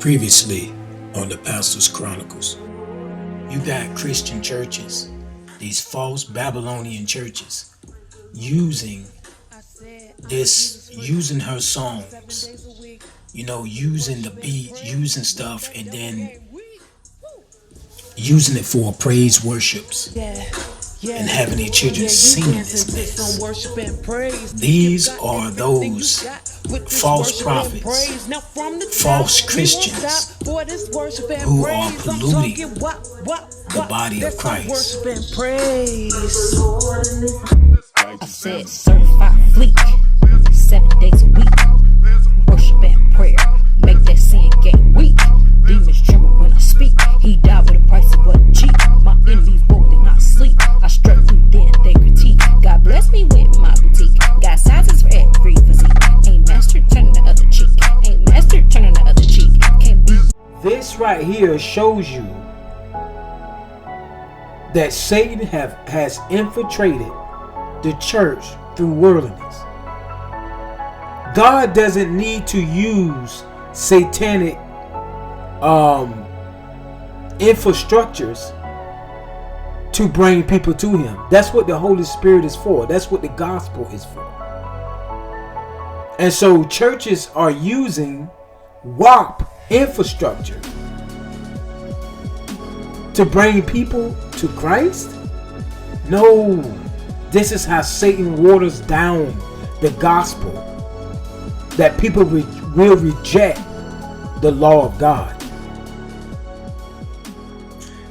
Previously on the Pastor's Chronicles, you got Christian churches, these false Babylonian churches, using her songs, using the beat, using stuff, and then using it for praise worships. And having their children singing this mess. These are those false prophets, false Christians who are polluting the body of Christ. I said certified fleet, 7 days a week, worship and prayer, make that sin get weak. Demons tremble when I speak. He died with a price of what cheap. My enemies both did not sleep. I struck through then they critique. God bless me with my boutique. Got sizes for every physique. Ain't master turning the other cheek. Ain't master turning the other cheek. Can't be. This right here shows you that Satan has infiltrated the church through worldliness. God doesn't need to use satanic infrastructures to bring people to him. That's what the Holy Spirit is for. That's what the gospel is for. And so churches are using WAP infrastructure to bring people to Christ. No, this is how Satan waters down the gospel, that people will reject the law of God.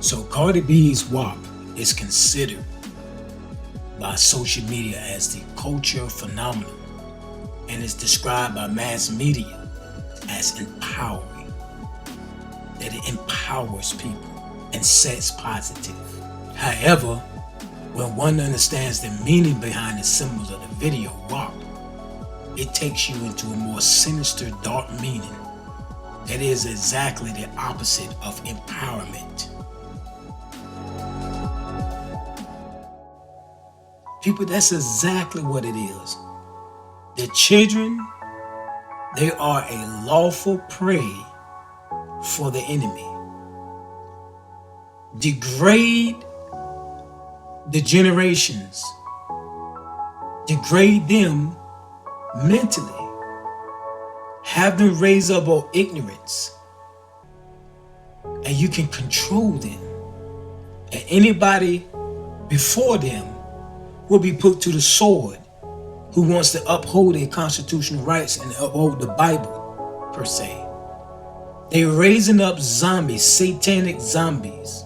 So Cardi B's WAP is considered by social media as the culture phenomenon and is described by mass media as empowering, that it empowers people and sets positive. However, when one understands the meaning behind the symbols of the video WAP, it takes you into a more sinister, dark meaning that is exactly the opposite of empowerment. People, that's exactly what it is. The children, they are a lawful prey for the enemy. Degrade the generations. Degrade them mentally. Have them raise up on ignorance. And you can control them. And anybody before them will be put to the sword who wants to uphold their constitutional rights and uphold the Bible, per se. They're raising up zombies, satanic zombies.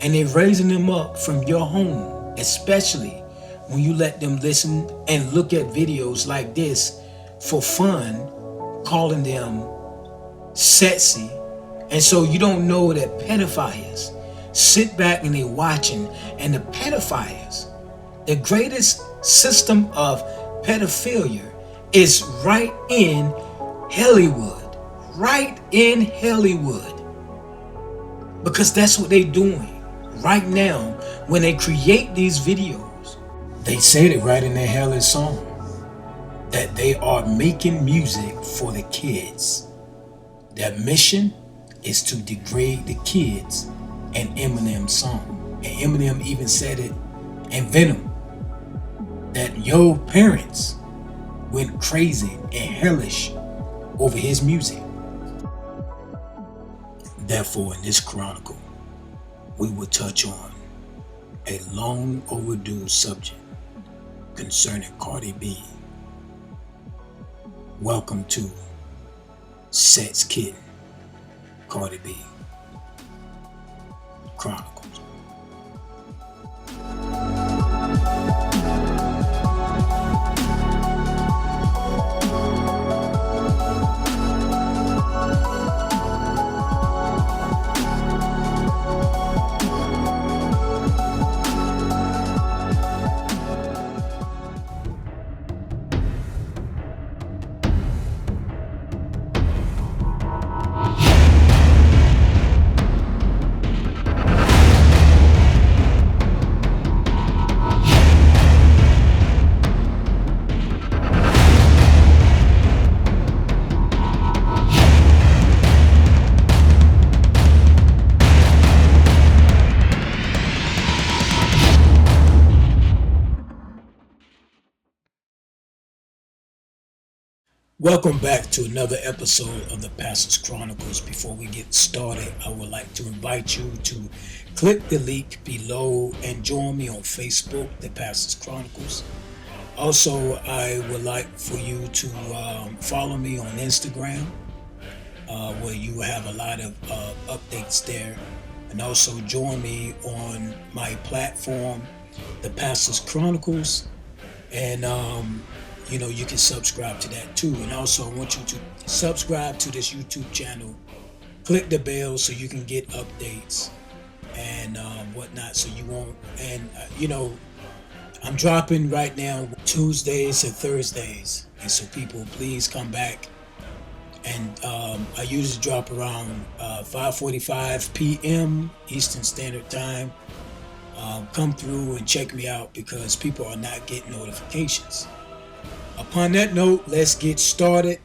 And they're raising them up from your home, especially when you let them listen and look at videos like this for fun, calling them sexy. And so you don't know that pedophiles sit back and they're watching, and the pedophiles, the greatest system of pedophilia is right in Hollywood. Right in Hollywood. Because that's what they're doing right now when they create these videos. They said it right in their hellish song that they are making music for the kids. Their mission is to degrade the kids in Eminem's song. And Eminem even said it in Venom, that your parents went crazy and hellish over his music. Therefore, in this chronicle, we will touch on a long overdue subject concerning Cardi B. Welcome to Sex Kitten Cardi B Chronicles. Welcome back to another episode of the Pastor's Chronicles. Before we get started, I would like to invite you to click the link below and join me on Facebook, the Pastor's Chronicles. Also, I would like for you to follow me on Instagram, where you will have a lot of updates there. And also join me on my platform, the Pastor's Chronicles. And you can subscribe to that too. And also I want you to subscribe to this YouTube channel, click the bell so you can get updates and whatnot, so you won't. And I'm dropping right now Tuesdays and Thursdays, and so people, please come back. And I usually drop around 5:45 p.m. Eastern Standard Time. Come through and check me out, because people are not getting notifications. Upon that note, let's get started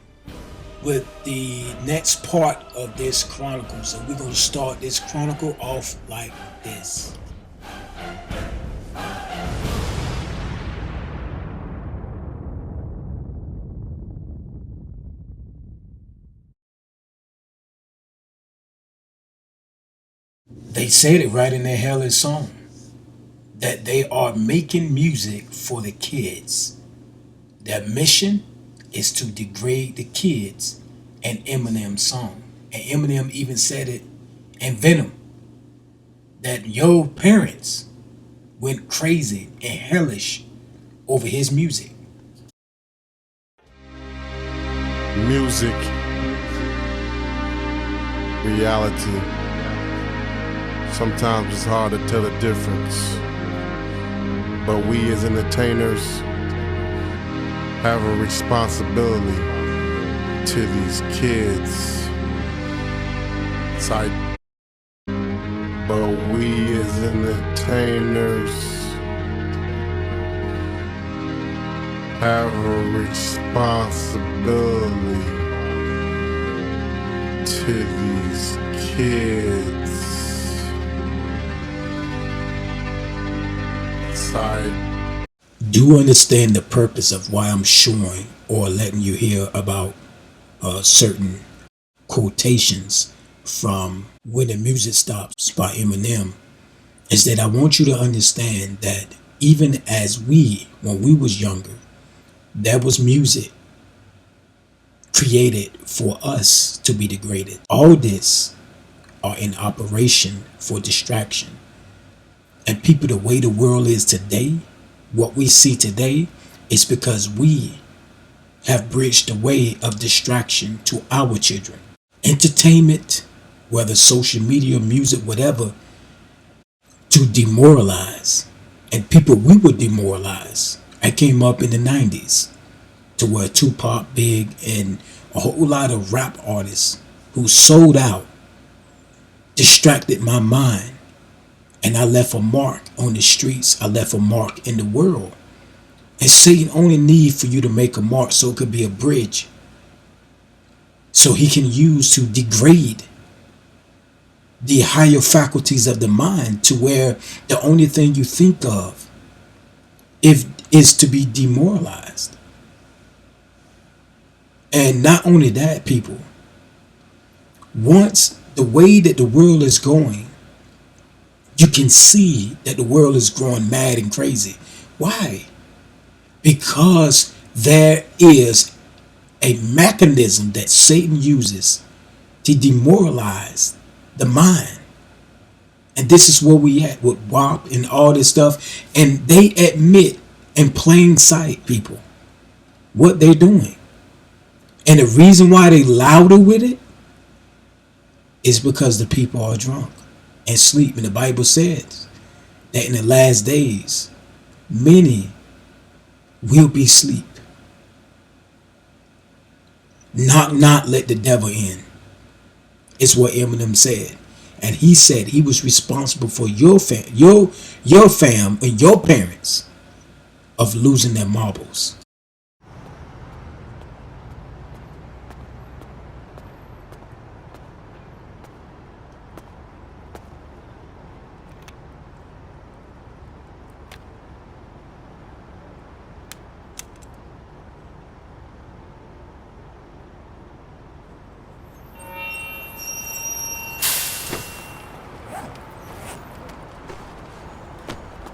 with the next part of this chronicle. So we're going to start this chronicle off like this. They said it right in their hellish song, that they are making music for the kids. Their mission is to degrade the kids. An Eminem song. And Eminem even said it in Venom, that your parents went crazy and hellish over his music. Music, reality. Sometimes it's hard to tell the difference. But we as entertainers have a responsibility to these kids. But we as entertainers have a responsibility to these kids. Do understand the purpose of why I'm showing or letting you hear about certain quotations from When the Music Stops by Eminem, is that I want you to understand that even as when we was younger, there was music created for us to be degraded. All this are in operation for distraction. And people, the way the world is today, what we see today, is because we have bridged the way of distraction to our children. Entertainment, whether social media, music, whatever, to demoralize. And people, we were demoralized. I came up in the 90s to where Tupac, Big, and a whole lot of rap artists who sold out distracted my mind. And I left a mark on the streets. I left a mark in the world. And Satan only need for you to make a mark so it could be a bridge, so he can use to degrade the higher faculties of the mind, to where the only thing you think of is to be demoralized. And not only that, people, once the way that the world is going, you can see that the world is growing mad and crazy. Why? Because there is a mechanism that Satan uses to demoralize the mind. And this is where we at with WAP and all this stuff. And they admit in plain sight, people, what they're doing. And the reason why they louder with it is because the people are drunk and sleep. And the Bible says that in the last days, many will be asleep. Knock, knock, let the devil in. It's what Eminem said. And he said he was responsible for your fam and your parents of losing their marbles.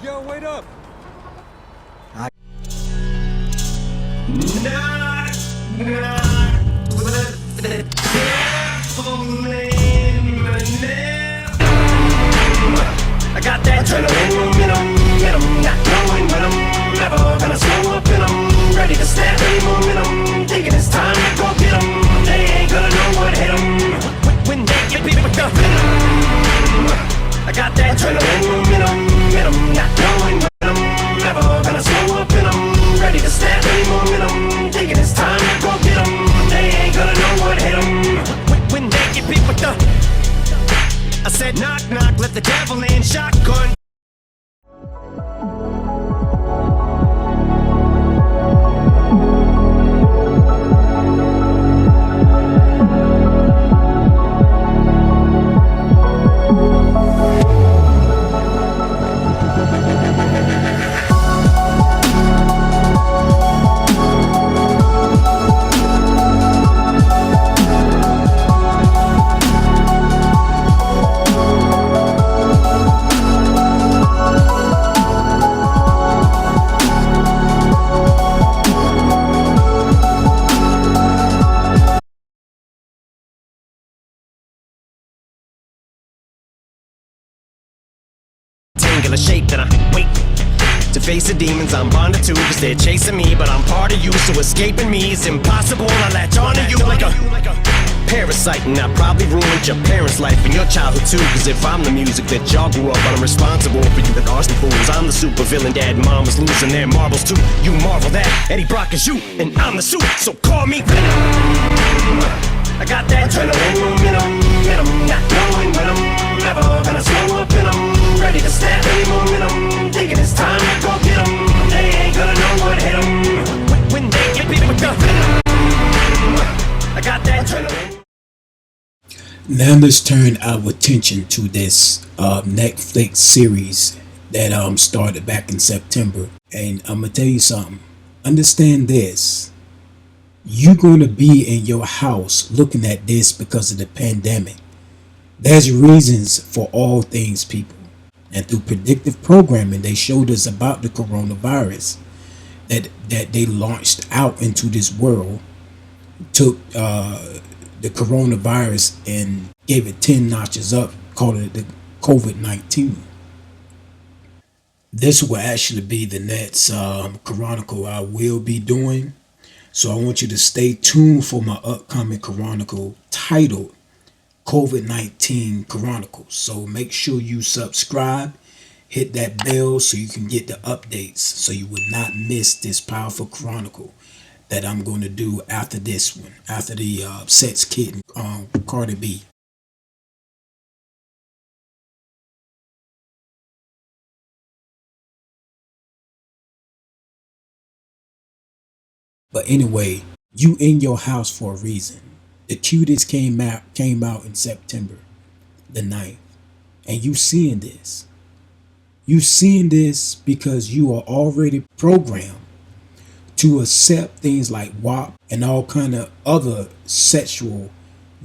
Yo, wait up! I got that adrenaline momentum, not knowing when I'm never gonna slow up and I'm ready to snap any momentum, thinking it's time to go get 'em. They ain't gonna know what hit 'em when they get beat with the venom. I got that adrenaline momentum, not knowing when I'm never gonna slow up and I'm ready to snap any momentum, thinking it's time to go get 'em. They ain't gonna know what hit 'em when they get beat with the. I said knock knock, let the devil in, shotgun. Angular shape that I wait to face the demons I'm bonded to, cause they're chasing me, but I'm part of you, so escaping me is impossible. I latch onto you like a parasite, and I probably ruined your parents' life and your childhood too, cause if I'm the music that y'all grew up on, I'm responsible for you, the Austin fools. I'm the super villain, dad and mom was losing their marbles too. You marvel that Eddie Brock is you, and I'm the suit, so call me Venom. I got that adrenaline momentum, not knowing when I'm never gonna slow up and I'm ready to snap any momentum, thinking it's time to go get 'em. They ain't gonna know what hit 'em when they get beat with the venom. I got that adrenaline. Now let's turn our attention to this Netflix series that started back in September. And I'm gonna tell you something. Understand this. You're going to be in your house looking at this because of the pandemic. There's reasons for all things, people. And through predictive programming, they showed us about the coronavirus that they launched out into this world, took the coronavirus and gave it 10 notches up, called it the COVID-19. This will actually be the next chronicle I will be doing. So I want you to stay tuned for my upcoming chronicle titled COVID-19 Chronicles. So make sure you subscribe, hit that bell so you can get the updates, so you will not miss this powerful chronicle that I'm going to do after this one, after the Sex Kitten Cardi B. But anyway, you in your house for a reason. The cutest came out in September the 9th. And you seeing this. You seeing this because you are already programmed to accept things like WAP and all kind of other sexual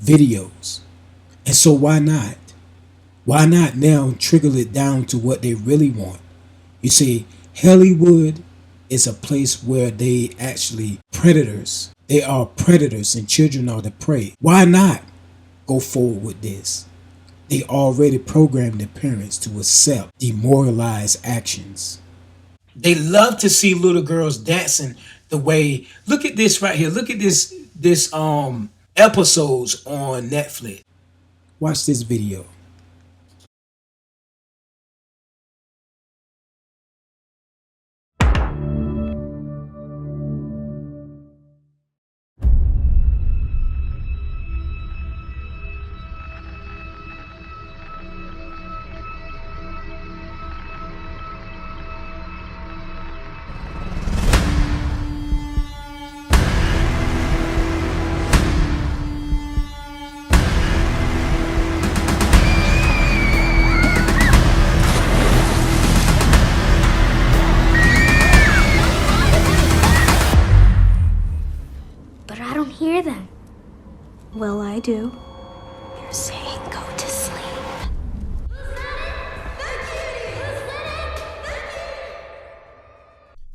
videos. And so why not? Why not now trickle it down to what they really want? You see, Hollywood is a place where they actually predators. They are predators and children are the prey. Why not go forward with this? They already programmed their parents to accept demoralized actions. They love to see little girls dancing the way. Look at this right here. Look at this episodes on Netflix. Watch this video.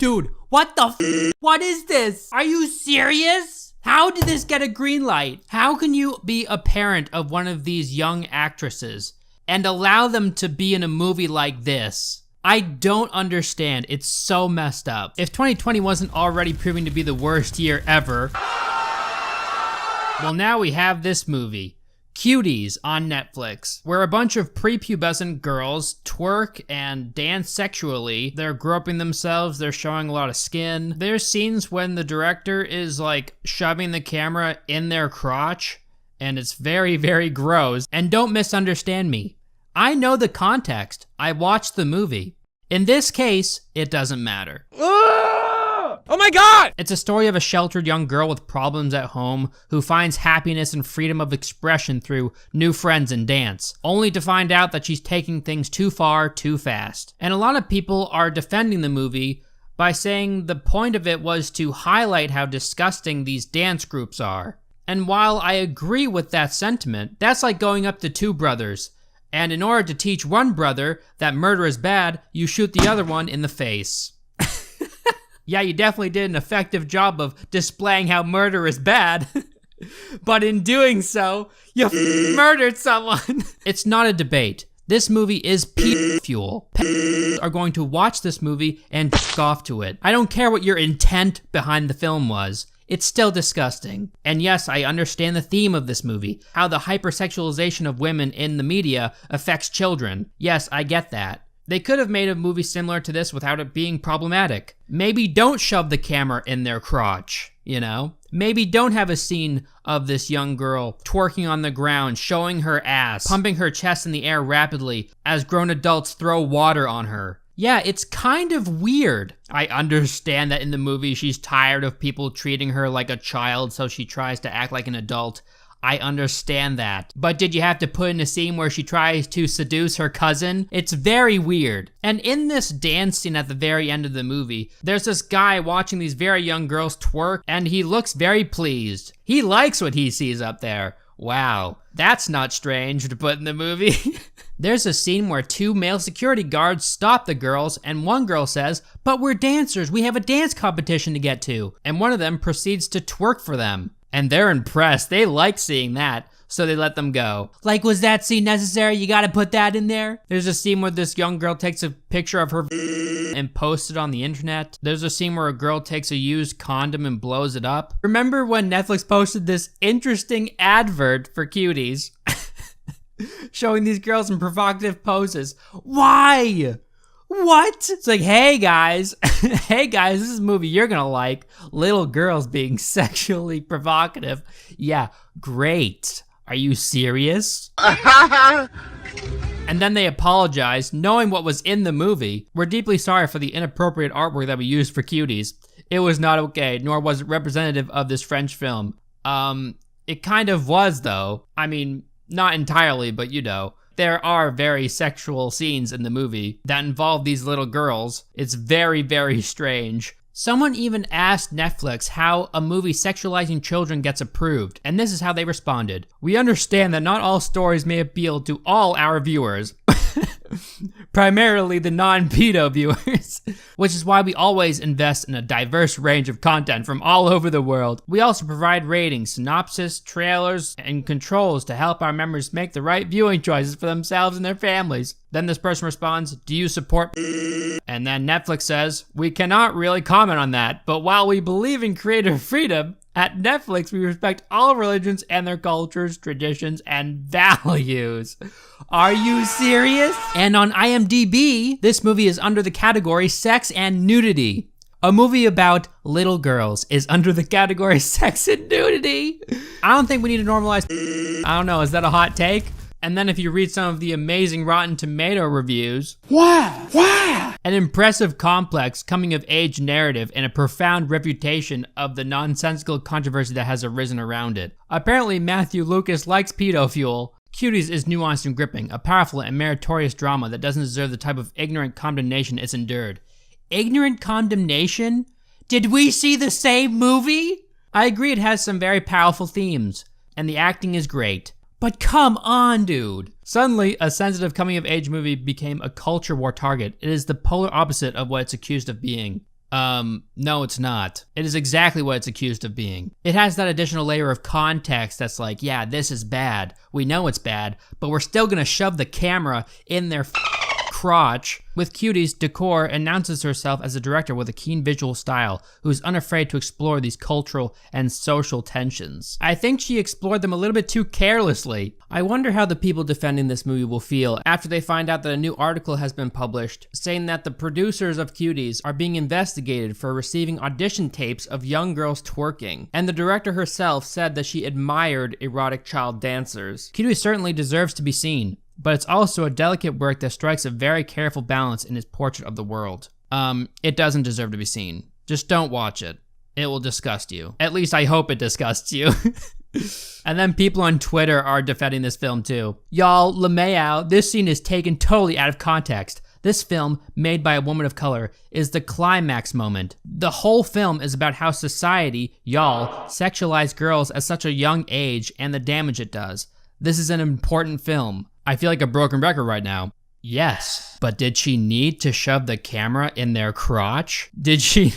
Dude, what the what is this? Are you serious? How did this get a green light? How can you be a parent of one of these young actresses and allow them to be in a movie like this? I don't understand. It's so messed up. If 2020 wasn't already proving to be the worst year ever, well, now we have this movie, Cuties, on Netflix, where a bunch of prepubescent girls twerk and dance sexually. They're groping themselves, they're showing a lot of skin. There's scenes when the director is like shoving the camera in their crotch, and it's very, very gross. And don't misunderstand me. I know the context. I watched the movie. In this case, it doesn't matter. Oh my God! It's a story of a sheltered young girl with problems at home who finds happiness and freedom of expression through new friends and dance, only to find out that she's taking things too far, too fast. And a lot of people are defending the movie by saying the point of it was to highlight how disgusting these dance groups are. And while I agree with that sentiment, that's like going up to two brothers, and in order to teach one brother that murder is bad, you shoot the other one in the face. Yeah, you definitely did an effective job of displaying how murder is bad. But in doing so, you murdered someone. It's not a debate. This movie is fuel. Are going to watch this movie and off to it. I don't care what your intent behind the film was. It's still disgusting. And yes, I understand the theme of this movie, how the hypersexualization of women in the media affects children. Yes, I get that. They could have made a movie similar to this without it being problematic. Maybe don't shove the camera in their crotch, you know? Maybe don't have a scene of this young girl twerking on the ground, showing her ass, pumping her chest in the air rapidly as grown adults throw water on her. Yeah, it's kind of weird. I understand that in the movie she's tired of people treating her like a child, so she tries to act like an adult. I understand that. But did you have to put in a scene where she tries to seduce her cousin? It's very weird. And in this dance scene at the very end of the movie, there's this guy watching these very young girls twerk, and he looks very pleased. He likes what he sees up there. Wow, that's not strange to put in the movie. There's a scene where two male security guards stop the girls, and one girl says, "But we're dancers, we have a dance competition to get to." And one of them proceeds to twerk for them. And they're impressed. They like seeing that, so they let them go. Like, was that scene necessary? You gotta put that in there? There's a scene where this young girl takes a picture of her and posts it on the internet. There's a scene where a girl takes a used condom and blows it up. Remember when Netflix posted this interesting advert for Cuties? Showing these girls in provocative poses. Why? What? It's like, hey guys, hey guys, this is a movie you're gonna like. Little girls being sexually provocative. Yeah, great. Are you serious? And then they apologize, knowing what was in the movie. We're deeply sorry for the inappropriate artwork that we used for Cuties. It was not okay, nor was it representative of this French film. It kind of was though. I mean, not entirely, but you know. There are very sexual scenes in the movie that involve these little girls. It's very, very strange. Someone even asked Netflix how a movie sexualizing children gets approved, and this is how they responded. "We understand that not all stories may appeal to all our viewers." Primarily the non-pedo viewers, which is why we always invest in a diverse range of content from all over the world. We also provide ratings, synopsis, trailers, and controls to help our members make the right viewing choices for themselves and their families. Then this person responds, "Do you support?" And then Netflix says, "We cannot really comment on that, but while we believe in creative freedom, at Netflix, we respect all religions and their cultures, traditions, and values." Are you serious? And on IMDb, this movie is under the category Sex and Nudity. A movie about little girls is under the category Sex and Nudity. I don't think we need to normalize. I don't know, is that a hot take? And then if you read some of the amazing Rotten Tomato reviews, wow, an impressive, complex, coming-of-age narrative and a profound refutation of the nonsensical controversy that has arisen around it. Apparently, Matthew Lucas likes pedo fuel. Cuties is nuanced and gripping, a powerful and meritorious drama that doesn't deserve the type of ignorant condemnation it's endured. Ignorant condemnation? Did we see the same movie? I agree it has some very powerful themes, and the acting is great. But come on, dude. Suddenly, a sensitive coming-of-age movie became a culture war target. It is the polar opposite of what it's accused of being. No, it's not. It is exactly what it's accused of being. It has that additional layer of context that's like, yeah, this is bad. We know it's bad, but we're still gonna shove the camera in their crotch. With Cuties, Decor announces herself as a director with a keen visual style who's unafraid to explore these cultural and social tensions. I think she explored them a little bit too carelessly. I wonder how the people defending this movie will feel after they find out that a new article has been published saying that the producers of Cuties are being investigated for receiving audition tapes of young girls twerking, and the director herself said that she admired erotic child dancers. Cuties certainly deserves to be seen, but it's also a delicate work that strikes a very careful balance in its portrait of the world. It doesn't deserve to be seen. Just don't watch it. It will disgust you. At least I hope it disgusts you. And then people on Twitter are defending this film too. Y'all, LeMay, this scene is taken totally out of context. This film, made by a woman of color, is the climax moment. The whole film is about how society, y'all, sexualize girls at such a young age and the damage it does. This is an important film. I feel like a broken record right now. Yes, but did she need to shove the camera in their crotch? Did she...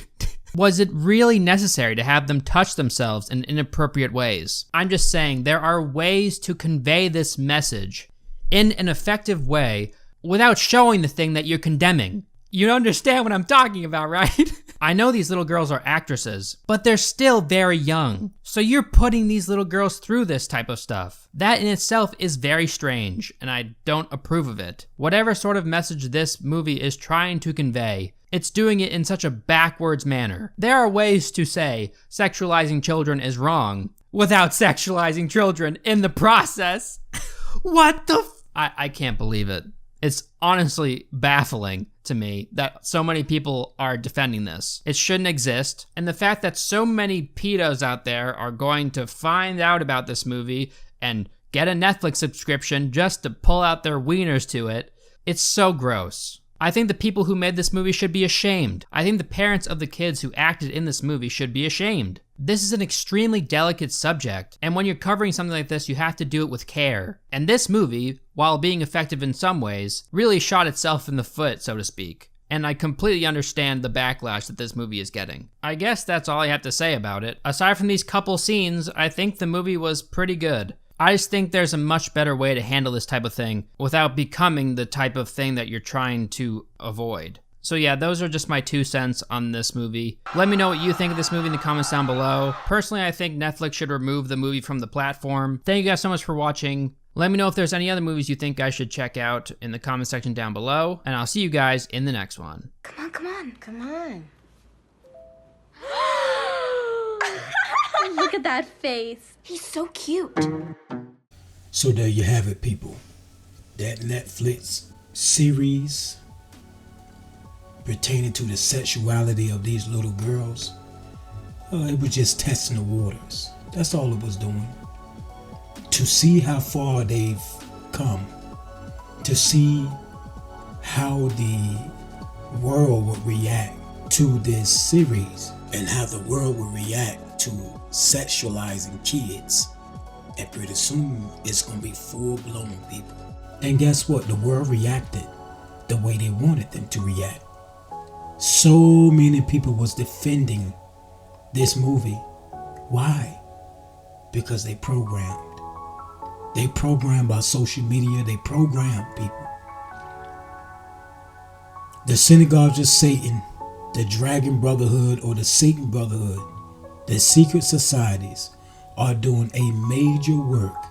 Was it really necessary to have them touch themselves in inappropriate ways? I'm just saying there are ways to convey this message in an effective way without showing the thing that you're condemning. You understand what I'm talking about, right? I know these little girls are actresses, but they're still very young. So you're putting these little girls through this type of stuff. That in itself is very strange, and I don't approve of it. Whatever sort of message this movie is trying to convey, it's doing it in such a backwards manner. There are ways to say sexualizing children is wrong without sexualizing children in the process. What the I can't believe it. It's honestly baffling to me that so many people are defending this. It shouldn't exist. And the fact that so many pedos out there are going to find out about this movie and get a Netflix subscription just to pull out their wieners to it, it's so gross. I think the people who made this movie should be ashamed. I think the parents of the kids who acted in this movie should be ashamed. This is an extremely delicate subject, and when you're covering something like this, you have to do it with care. And this movie, while being effective in some ways, really shot itself in the foot, so to speak. And I completely understand the backlash that this movie is getting. I guess that's all I have to say about it. Aside from these couple scenes, I think the movie was pretty good. I just think there's a much better way to handle this type of thing without becoming the type of thing that you're trying to avoid. So yeah, those are just my 2 cents on this movie. Let me know what you think of this movie in the comments down below. Personally, I think Netflix should remove the movie from the platform. Thank you guys so much for watching. Let me know if there's any other movies you think I should check out in the comment section down below, and I'll see you guys in the next one. Come on, come on, come on. Look at that face. He's so cute. So there you have it, people. That Netflix series pertaining to the sexuality of these little girls, it was just testing the waters. That's all it was doing. To see how far they've come. To see how the world would react to this series. And how the world would react to sexualizing kids. And pretty soon it's gonna be full-blown, people. And guess what? The world reacted the way they wanted them to react. So many people was defending this movie. Why? Because they programmed. They programmed by social media. They programmed people. The synagogues of Satan, the Dragon Brotherhood or the Satan Brotherhood, the secret societies are doing a major work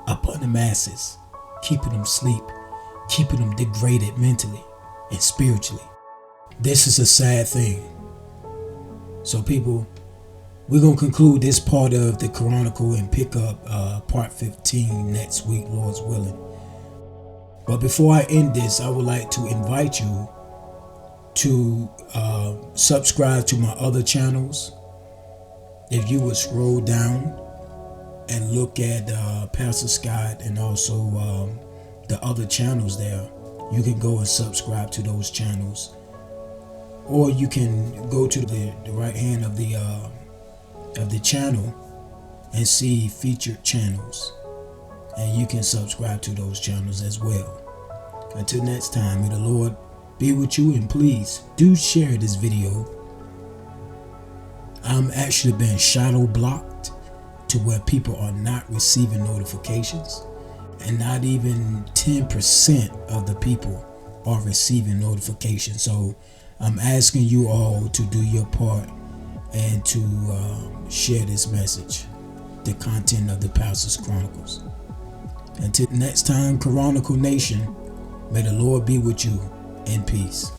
upon the masses, keeping them asleep, keeping them degraded mentally and spiritually. This is a sad thing. So people, we're going to conclude this part of the Chronicle and pick up part 15 next week, Lord's willing. But before I end this, I would like to invite you to subscribe to my other channels. If you would scroll down and look at Pastor Scott and also the other channels there, you can go and subscribe to those channels. Or you can go to the right hand of the channel and see featured channels. And you can subscribe to those channels as well. Until next time, may the Lord be with you, and please do share this video I'm actually being shadow blocked to where people are not receiving notifications, and not even 10% of the people are receiving notifications. So I'm asking you all to do your part and to share this message, the content of the Pastor's Chronicles. Until next time, Chronicle Nation, may the Lord be with you in peace.